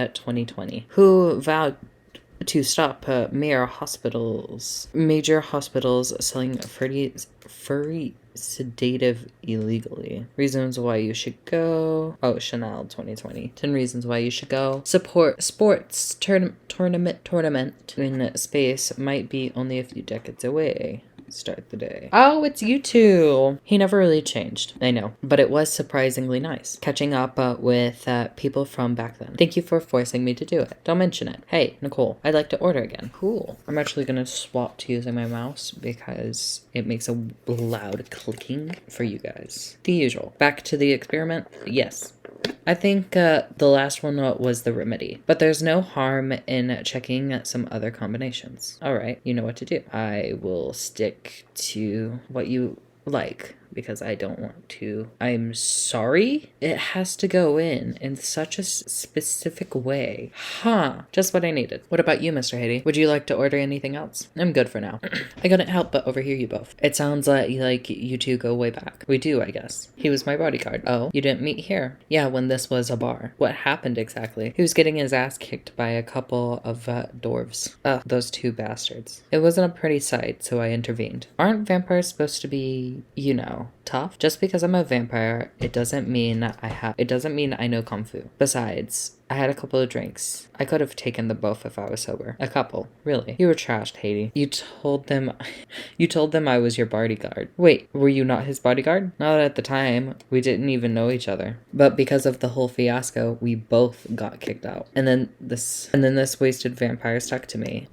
at 2020, who vowed to stop major hospitals selling furry sedative illegally. Reasons why you should go. Oh, Chanel 2020. 10 reasons why you should go. Support sports tournament in space might be only a few decades away. Start the day. Oh, it's you two. He never really changed. I know, but it was surprisingly nice catching up with people from back then. Thank you for forcing me to do it. Don't mention it. Hey, Nicole, I'd like to order again. Cool. I'm actually gonna swap to using my mouse because it makes a loud clicking for you guys. The usual. Back to the experiment. Yes. I think the last one was the remedy, but there's no harm in checking some other combinations. All right, you know what to do. I will stick to what you like because I don't want to. I'm sorry? It has to go in such a specific way. Huh. Just what I needed. What about you, Mr. Haiti? Would you like to order anything else? I'm good for now. I couldn't help but overhear you both. It sounds like you two go way back. We do, I guess. He was my bodyguard. Oh, you didn't meet here? Yeah, when this was a bar. What happened exactly? He was getting his ass kicked by a couple of dwarves. Ugh, those two bastards. It wasn't a pretty sight, so I intervened. Aren't vampires supposed to be, tough? Just because I'm a vampire, it doesn't mean I know kung fu. Besides, I had a couple of drinks. I could have taken them both if I was sober. A couple. Really. You were trashed, Haiti. You told them I was your bodyguard. Wait, were you not his bodyguard? Not at the time. We didn't even know each other. But because of the whole fiasco, we both got kicked out. And then this wasted vampire stuck to me.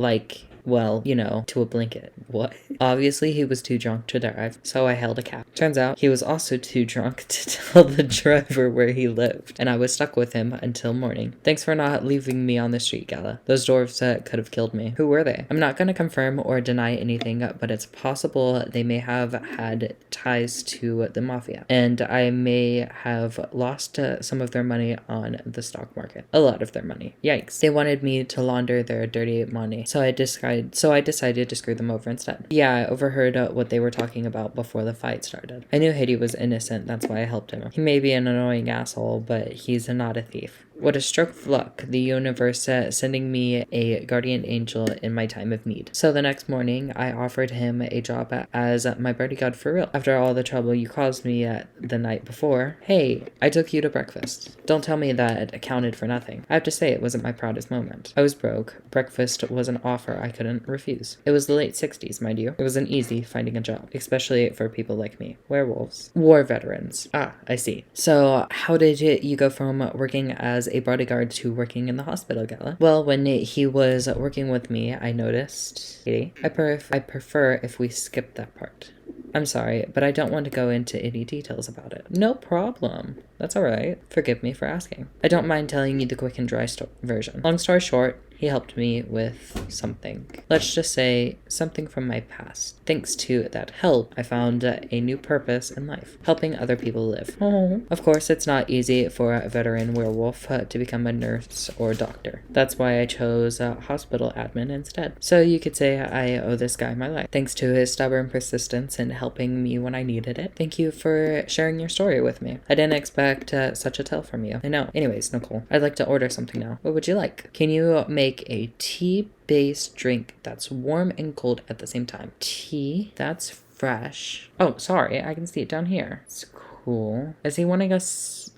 Well, to a blanket. What? Obviously, he was too drunk to drive, so I held a cab. Turns out, he was also too drunk to tell the driver where he lived, and I was stuck with him until morning. Thanks for not leaving me on the street, Gala. Those dwarves could have killed me. Who were they? I'm not gonna confirm or deny anything, but it's possible they may have had ties to the mafia, and I may have lost some of their money on the stock market. A lot of their money. Yikes. They wanted me to launder their dirty money, so I decided to screw them over instead. Yeah, I overheard what they were talking about before the fight started. I knew Haiti was innocent, that's why I helped him. He may be an annoying asshole, but he's not a thief. What a stroke of luck, the universe sending me a guardian angel in my time of need. So the next morning, I offered him a job as my bodyguard for real. After all the trouble you caused me the night before, hey, I took you to breakfast. Don't tell me that accounted for nothing. I have to say it wasn't my proudest moment. I was broke. Breakfast was an offer I couldn't refuse. It was the late 60s, mind you. It wasn't easy finding a job, especially for people like me. Werewolves. War veterans. Ah, I see. So how did you go from working as a bodyguard to working in the hospital, Gala? Well, when he was working with me, I noticed. I prefer if we skip that part. I'm sorry, but I don't want to go into any details about it. No problem. That's alright. Forgive me for asking. I don't mind telling you the quick and dry version. Long story short, he helped me with something. Let's just say something from my past. Thanks to that help, I found a new purpose in life, helping other people live. Oh. Of course, it's not easy for a veteran werewolf to become a nurse or doctor. That's why I chose hospital admin instead. So you could say I owe this guy my life. Thanks to his stubborn persistence in helping me when I needed it. Thank you for sharing your story with me. I didn't expect such a tale from you. I know. Anyways, Nicole, I'd like to order something now. What would you like? Can you make a tea-based drink that's warm and cold at the same time? Tea that's fresh. Oh, sorry, I can see it down here. It's cool. Is he wanting us?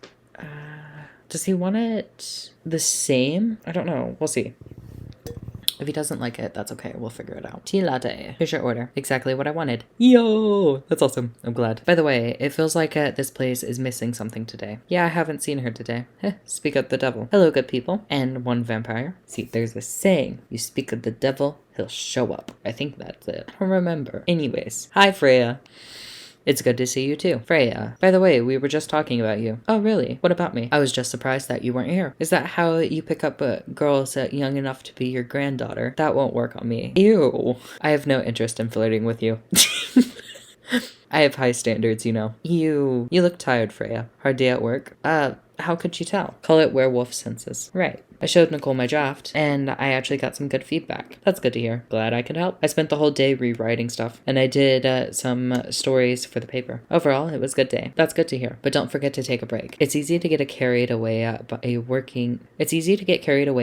Does he want it the same? I don't know. We'll see. If he doesn't like it, that's okay. We'll figure it out. Tea latte. Here's your order. Exactly what I wanted. Yo! That's awesome. I'm glad. By the way, it feels like this place is missing something today. Yeah, I haven't seen her today. Speak of the devil. Hello, good people. And one vampire. See, there's a saying. You speak of the devil, he'll show up. I think that's it. Remember. Anyways. Hi, Freya. It's good to see you too. Freya. By the way, we were just talking about you. Oh, really? What about me? I was just surprised that you weren't here. Is that how you pick up girls young enough to be your granddaughter? That won't work on me. Ew. I have no interest in flirting with you. I have high standards, You look tired, Freya. Hard day at work? How could you tell? Call it werewolf senses. Right. I showed Nicole my draft, and I actually got some good feedback. That's good to hear. Glad I could help. I spent the whole day rewriting stuff, and I did some stories for the paper. Overall, it was a good day. That's good to hear. But don't forget to take a break. It's easy to get carried away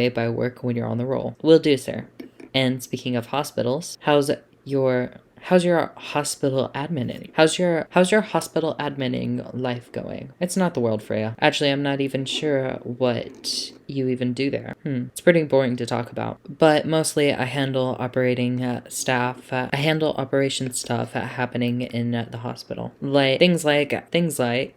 by work when you're on the roll. Will do, sir. And speaking of hospitals, how's your hospital adminning? How's your hospital adminning life going? It's not the world, Freya. Actually, I'm not even sure what you even do there. It's pretty boring to talk about. But mostly I handle operating staff. I handle operation stuff happening in the hospital. Things like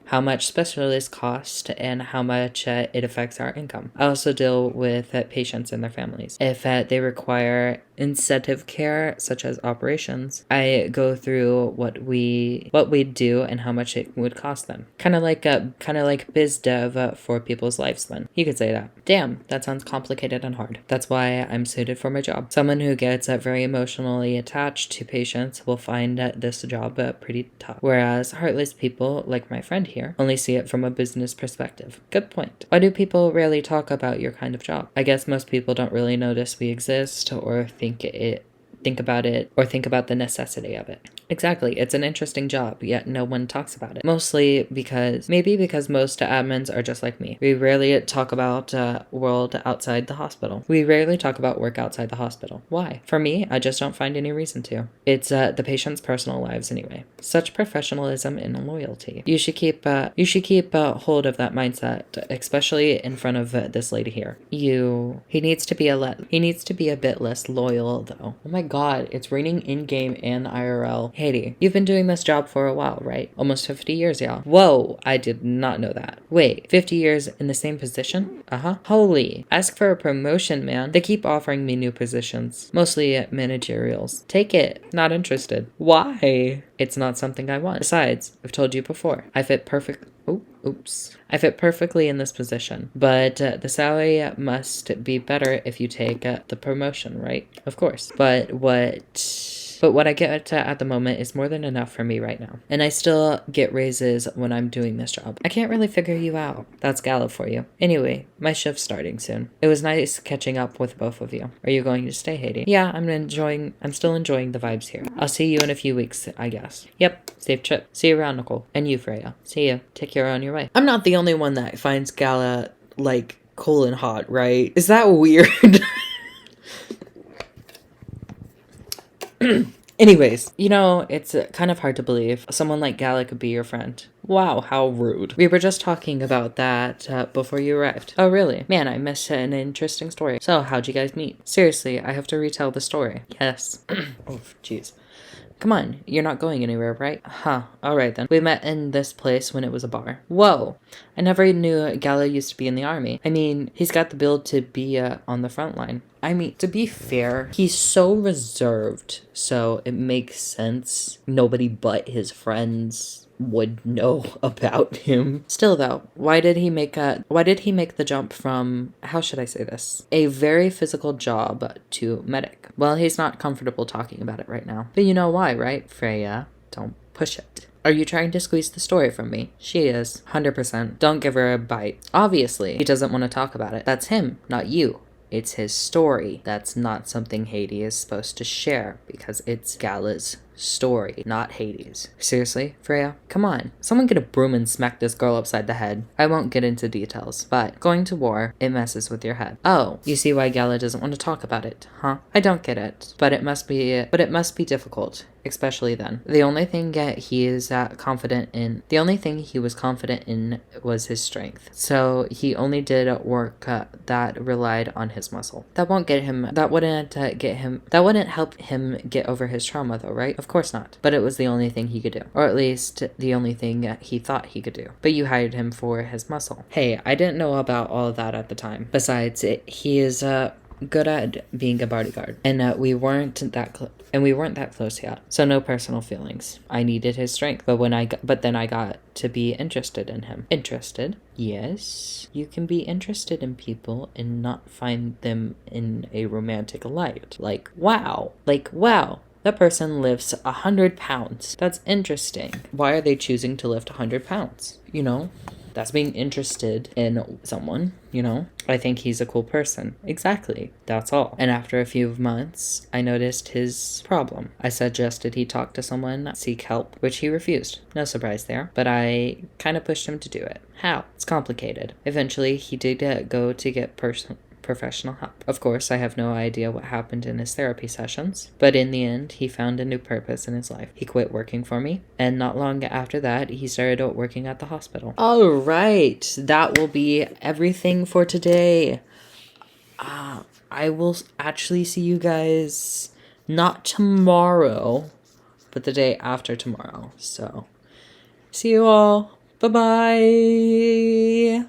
how much specialists cost and how much it affects our income. I also deal with patients and their families. If they require incentive care, such as operations, I go through what we do and how much it would cost them. Kind of like biz dev for people's lives. Then you could say that. Damn, that sounds complicated and hard. That's why I'm suited for my job. Someone who gets very emotionally attached to patients will find this job pretty tough. Whereas heartless people, like my friend here, only see it from a business perspective. Good point. Why do people rarely talk about your kind of job? I guess most people don't really notice we exist or think about the necessity of it. Exactly, it's an interesting job, yet no one talks about it. Mostly because most admins are just like me. We rarely talk about work outside the hospital. Why? For me, I just don't find any reason to. It's the patient's personal lives anyway. Such professionalism and loyalty. You should keep hold of that mindset, especially in front of this lady here. He needs to be a bit less loyal though. Oh my god, it's raining in-game and IRL. Haiti, you've been doing this job for a while, right? Almost 50 years, y'all. Whoa, I did not know that. Wait, 50 years in the same position? Holy. Ask for a promotion, man. They keep offering me new positions. Mostly managerials. Take it. Not interested. Why? It's not something I want. Besides, I've told you before, I fit perfectly in this position, but the salary must be better if you take the promotion, right? Of course. But what I get at the moment is more than enough for me right now. And I still get raises when I'm doing this job. I can't really figure you out. That's Gallup for you. Anyway, my shift's starting soon. It was nice catching up with both of you. Are you going to stay, Haiti? Yeah, I'm still enjoying the vibes here. I'll see you in a few weeks, I guess. Yep, safe trip. See you around, Nicole. And you, Freya. See you. Take care on your way. I'm not the only one that finds Gala, cool and hot, right? Is that weird? Anyways, it's kind of hard to believe someone like Gala could be your friend. Wow, how rude. We were just talking about that before you arrived. Oh, really? Man, I missed an interesting story. So, how'd you guys meet? Seriously, I have to retell the story. Yes. Oh, jeez. Come on, you're not going anywhere, right? Huh, alright then. We met in this place when it was a bar. Whoa! I never knew Gala used to be in the army. I mean, he's got the build to be on the front line. I mean, to be fair, he's so reserved, so it makes sense nobody but his friends would know about him. Still though, why did he make the jump from, how should I say this, a very physical job to medic? Well, he's not comfortable talking about it right now. But you know why, right, Freya? Don't push it. Are you trying to squeeze the story from me? She is. 100%. Don't give her a bite. Obviously, he doesn't want to talk about it. That's him, not you. It's his story. That's not something Haiti is supposed to share because it's Gala's story, not Hades. Seriously, Freya? Come on. Someone get a broom and smack this girl upside the head. I won't get into details, but going to war, it messes with your head. Oh, you see why Gala doesn't want to talk about it, huh? I don't get it, but it must be difficult. Especially then. The only thing he was confident in was his strength. So he only did work that relied on his muscle. That wouldn't help him get over his trauma though, right? Of course not. But it was the only thing he could do. Or at least the only thing he thought he could do. But you hired him for his muscle. Hey, I didn't know about all of that at the time. Besides, he is good at being a bodyguard. And we weren't that close yet. So no personal feelings. I needed his strength. But then I got to be interested in him. Interested? Yes. You can be interested in people and not find them in a romantic light. Like, wow. That person lifts 100 pounds. That's interesting. Why are they choosing to lift 100 pounds? That's being interested in someone, you know? I think he's a cool person. Exactly. That's all. And after a few months, I noticed his problem. I suggested he talk to someone, seek help, which he refused. No surprise there. But I kind of pushed him to do it. How? It's complicated. Eventually, he did go to get professional help. Of course, I have no idea what happened in his therapy sessions, but in the end, he found a new purpose in his life. He quit working for me, and not long after that, he started working at the hospital. All right, that will be everything for today. I will actually see you guys not tomorrow, but the day after tomorrow. So, see you all. Bye-bye.